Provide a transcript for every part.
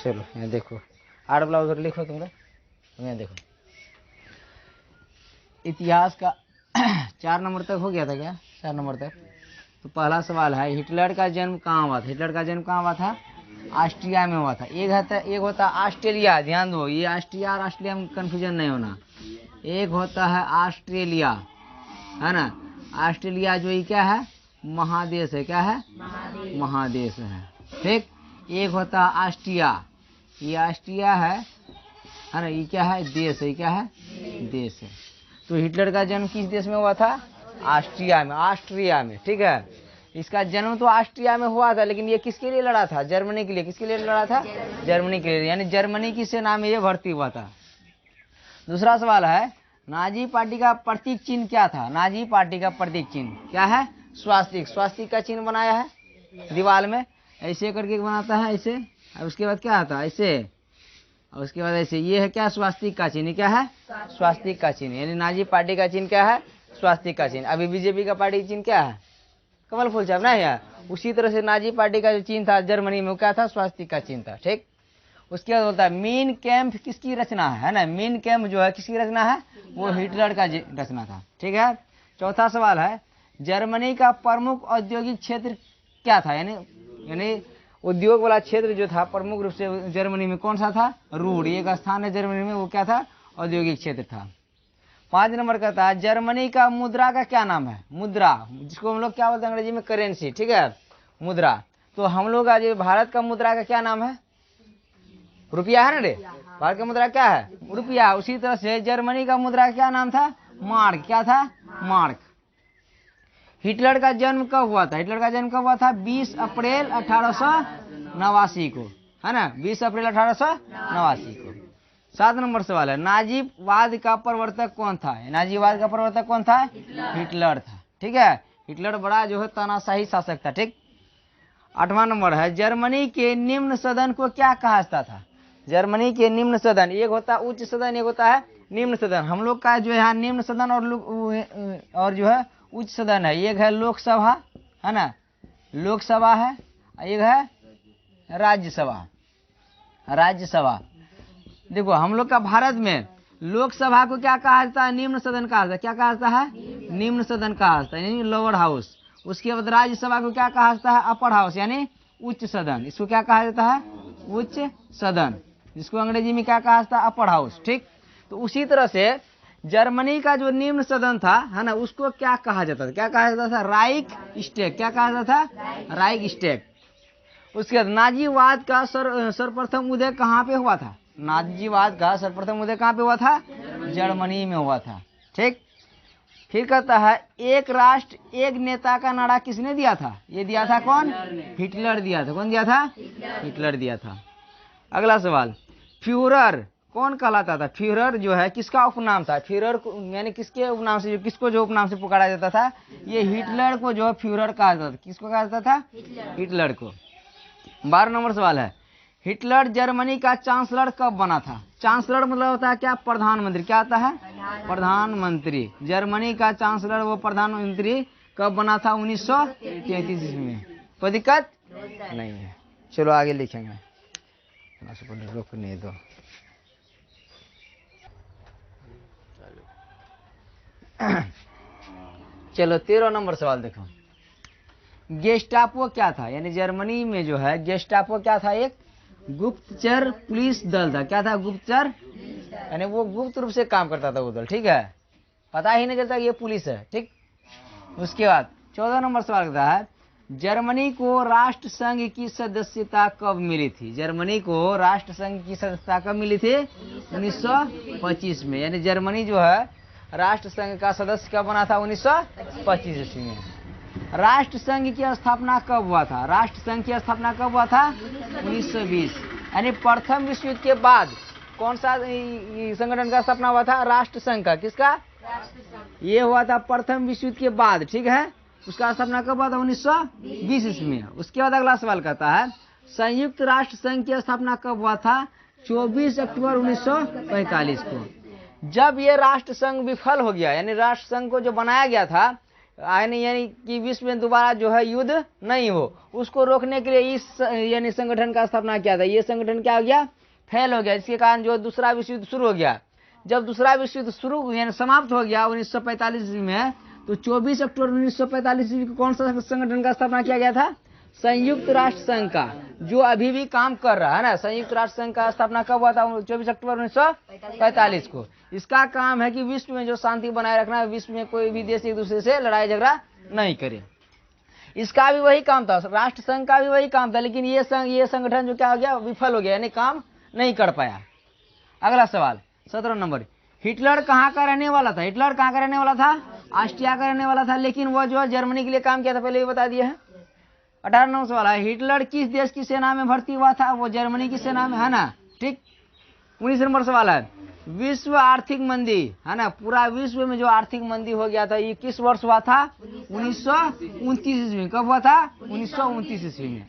चलो यहाँ देखो, आर्ट वाला उधर लिखो तुमरा, यहाँ देखो इतिहास का 4 नंबर तक हो गया था क्या, 4 नंबर तक। तो पहला सवाल है, हिटलर का जन्म कहाँ हुआ था? हिटलर का जन्म कहाँ हुआ था? ऑस्ट्रिया में हुआ था। एक होता ऑस्ट्रेलिया, ध्यान दो, ये ऑस्ट्रिया और ऑस्ट्रेलिया में कन्फ्यूजन नहीं होना। एक होता है ऑस्ट्रेलिया, है ना। ऑस्ट्रेलिया जो ये क्या है, महादेश है, क्या है, महादेश है, ठीक। एक होता है ऑस्ट्रिया, ये ऑस्ट्रिया है ना, ये क्या है, देश है, क्या है, देश है। तो हिटलर का जन्म किस देश में हुआ था? ऑस्ट्रिया में, ऑस्ट्रिया में, ठीक है। इसका जन्म तो ऑस्ट्रिया में हुआ था, लेकिन ये किसके लिए लड़ा था? जर्मनी के लिए। किसके लिए लड़ा था? जर्मनी के लिए, यानी जर्मनी की सेना में ये भर्ती हुआ था। दूसरा सवाल है, नाजी पार्टी का प्रतीक चिन्ह क्या था? नाजी पार्टी का प्रतीक चिन्ह क्या है? स्वास्तिक। स्वास्तिक का चिन्ह बनाया है दीवार में, ऐसे करके बनाता है, ऐसे, और उसके बाद क्या आता है, ऐसे, और उसके बाद ऐसे, ये है क्या, स्वास्तिक का चिन्ह, क्या है, स्वास्तिक का चिन्ह। यानी नाजी पार्टी का चिन्ह क्या है? स्वास्तिक का चिन्ह। अभी बीजेपी का पार्टी चिन्ह क्या है? कमल फूल छाप ना यार। उसी तरह से नाजी पार्टी का जो चिन्ह था जर्मनी में, क्या था? स्वास्तिक का चिन्ह था, ठीक। उसके बाद बोलता है मीन कैंप किसकी रचना है ना। मीन कैंप जो है किसकी रचना है? वो हिटलर का रचना था, ठीक है। चौथा सवाल है, जर्मनी का प्रमुख औद्योगिक क्षेत्र क्या था? यानी उद्योग वाला क्षेत्र जो था प्रमुख रूप से जर्मनी में कौन सा था? रूर, एक स्थान है जर्मनी में, वो क्या था? औद्योगिक क्षेत्र था। 5 नंबर का था, जर्मनी का मुद्रा का क्या नाम है? मुद्रा, जिसको हम लोग क्या बोलते हैं अंग्रेजी में? करेंसी, ठीक है, मुद्रा। तो हम लोग आज भारत का मुद्रा का क्या नाम है? रुपया है ना रे। भारत का मुद्रा क्या है? रुपया। उसी तरह से जर्मनी का मुद्रा क्या नाम था? मार्क। क्या था? मार्क। हिटलर का जन्म कब हुआ था? हिटलर का जन्म कब हुआ था? 20 अप्रैल 1889 को, है ना, 20 अप्रैल 1889 को। 7 नंबर सवाल है, नाजीवाद का प्रवर्तक कौन था? नाजीवाद का प्रवर्तक कौन था? हिटलर था, ठीक है। हिटलर बड़ा जो है तानाशाही शासक था, ठीक। 8वां नंबर है, जर्मनी के निम्न सदन को क्या कहा जाता था? जर्मनी के निम्न सदन, एक होता है उच्च सदन, एक होता है निम्न सदन। हम लोग का जो है यहाँ निम्न सदन और जो है उच्च सदन है। एक है लोकसभा, है ना, लोकसभा है, एक है राज्यसभा। राज्यसभा, देखो हम लोग का भारत में लोकसभा को क्या कहा जाता है? निम्न सदन कहा जाता है। क्या कहा जाता है? निम्न सदन कहा जाता है, यानी लोअर हाउस। उसके बाद राज्यसभा को क्या कहा जाता है? अपर हाउस, यानी उच्च सदन। इसको क्या कहा जाता है? उच्च सदन, जिसको अंग्रेजी में क्या कहा जाता है? अपर हाउस, ठीक। तो उसी तरह से जर्मनी का जो निम्न सदन था, है ना, उसको क्या कहा जाता था? क्या कहा जाता था? राइक स्टेक। क्या कहा जाता था? राइक स्टेक। उसके बाद नाजीवाद का सर्वप्रथम उदय कहाँ पे हुआ था? नाजीवाद का सर्वप्रथम उदय कहाँ पे हुआ था? जर्मनी में हुआ था, ठीक। फिर कहता है, एक राष्ट्र एक नेता का नारा किसने दिया था? ये दिया था कौन? हिटलर दिया था। कौन दिया था? हिटलर दिया था। अगला सवाल, फ्यूरर कौन कहलाता था? फ्यूरर जो है किसका उपनाम था? फ्यूरर यानी किसके उपनाम से, किसको जो उपनाम से पुकारा जाता था? ये हिटलर को जो फ्यूरर कहा जाता था। किसको कहा जाता था? हिटलर को। 12 नंबर सवाल है, हिटलर जर्मनी का चांसलर कब बना था? चांसलर मतलब होता है क्या? प्रधानमंत्री। क्या आता है? प्रधानमंत्री। जर्मनी का चांसलर वो प्रधानमंत्री कब बना था? 1933 में। कोई दिक्कत नहीं है। चलो आगे लिखेंगे, रोकने दो। चलो 13 नंबर सवाल देखो, गेस्टापो क्या था? यानी जर्मनी में जो है गेस्टापो क्या था? एक गुप्तचर पुलिस दल था। क्या था? गुप्तचर, यानी वो गुप्त रूप से काम करता था वो दल, ठीक है, पता ही नहीं चलता ये पुलिस है, ठीक। उसके बाद 14 नंबर सवाल करता है, जर्मनी को राष्ट्र संघ की सदस्यता कब मिली थी? जर्मनी को राष्ट्र संघ की सदस्यता कब मिली थी? 1925 में। यानी जर्मनी जो है राष्ट्र संघ का सदस्य कब बना था? 1925 ईस्वी में। राष्ट्र संघ की स्थापना कब हुआ था? राष्ट्र संघ की स्थापना कब हुआ था? 1920। यानी प्रथम विश्व युद्ध के बाद कौन सा संगठन का स्थापना हुआ था? राष्ट्र संघ का। किसका? ये हुआ था प्रथम विश्व युद्ध के बाद, ठीक है। उसका स्थापना कब हुआ था? 1920 ईस्वी में। उसके बाद अगला सवाल कहता है, संयुक्त राष्ट्र संघ की स्थापना कब हुआ था? 24 अक्टूबर 1945 को। जब ये राष्ट्र संघ विफल हो गया, यानी राष्ट्र संघ को जो बनाया गया था यानी कि विश्व में दोबारा जो है युद्ध नहीं हो, उसको रोकने के लिए इस यानी संगठन का स्थापना किया था। ये संगठन क्या हो गया, फेल हो गया, इसके कारण जो दूसरा विश्व युद्ध शुरू हो गया। जब दूसरा विश्व युद्ध शुरू यानी समाप्त हो गया 1945 ईस्वी में, तो 24 अक्टूबर 1945 ईस्वी को कौन सा संगठन का स्थापना किया गया था, संयुक्त राष्ट्र संघ का, जो अभी भी काम कर रहा है ना। संयुक्त राष्ट्र संघ का स्थापना कब हुआ था, 24 अक्टूबर 1945 को। इसका काम है कि विश्व में जो शांति बनाए रखना है, विश्व में कोई भी देश एक दूसरे से लड़ाई झगड़ा नहीं करे। इसका भी वही काम था, राष्ट्र संघ का भी वही काम था, लेकिन ये संगठन जो क्या हो गया, विफल हो गया, यानी काम नहीं कर पाया। अगला सवाल 17 नंबर, हिटलर कहाँ का रहने वाला था? हिटलर कहाँ का रहने वाला था, ऑस्ट्रिया का रहने वाला था, लेकिन वो जो है जर्मनी के लिए काम किया था, पहले भी बता दिया है। 18 नंबर सवाल है, हिटलर किस देश की सेना में भर्ती हुआ था? वो जर्मनी की सेना में, है ना, ठीक। 19 नंबर सवाल है, विश्व आर्थिक मंदी, है ना, पूरा विश्व में जो आर्थिक मंदी हो गया था, ये किस वर्ष हुआ था? 1929 ईस्वी। कब हुआ था? 1929 ईस्वी में।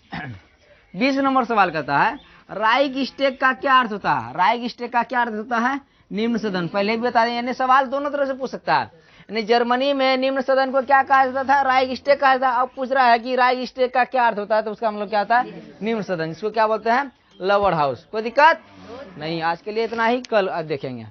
20 नंबर सवाल कहता है, राइक्सटैग का क्या अर्थ होता है? राइक्सटैग का क्या अर्थ होता है? निम्न सदन। पहले भी बता दें, यानी सवाल दोनों तरह से पूछ सकता है। यानी जर्मनी में निम्न सदन को क्या कहा जाता था? राइक्सटैग कहा जाता था। अब पूछ रहा है कि राइक्सटैग का क्या अर्थ होता है, तो उसका मतलब क्या होता है? निम्न सदन। इसको क्या बोलते हैं? Lower house. कोई दिक्कत नहीं। आज के लिए इतना ही, कल देखेंगे।